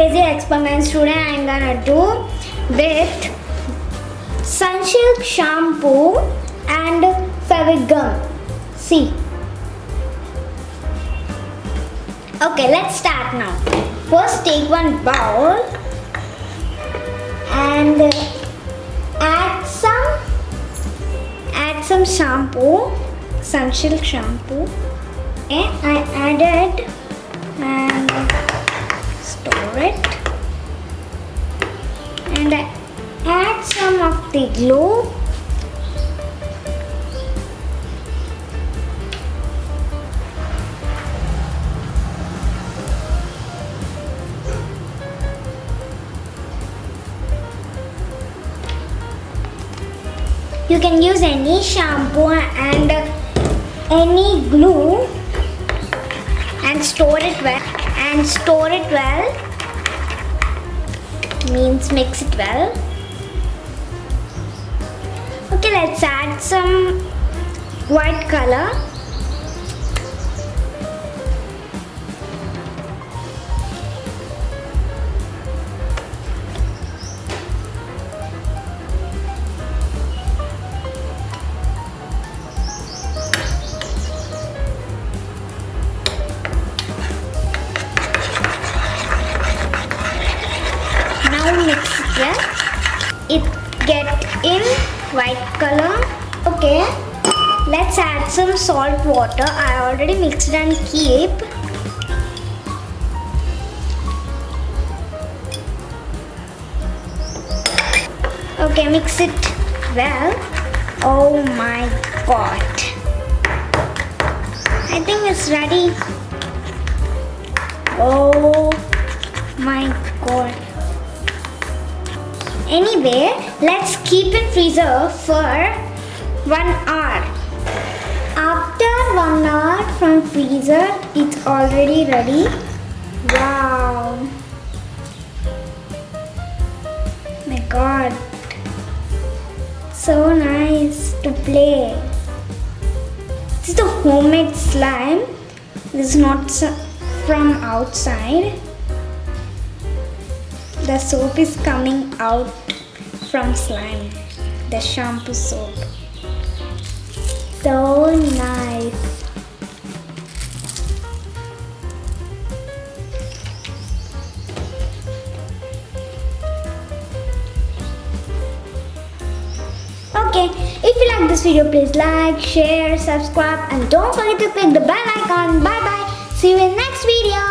crazy experiments today I'm gonna do with Sunsilk shampoo and Fevi gum. See. Okay, let's start now. First take one bowl and add some shampoo, Sunsilk shampoo. Okay, I added and store it, and I add some of the glue. You can use any shampoo and any glue and store it well. Means mix it well. Okay, let's add some white color. Mix it well. It get in white color. Okay, let's add some salt water. I already mixed and keep. Okay, mix it well. Oh my god, I think it's ready. Oh my god. Anyway, let's keep in freezer for 1 hour. After 1 hour from freezer, it's already ready. Wow. My god. So nice to play. This is the homemade slime. This is not from outside. The soap is coming out from slime, the shampoo soap. So nice. Okay, if you like this video, please like, share, subscribe, and don't forget to click the bell icon. Bye bye. See you in next video.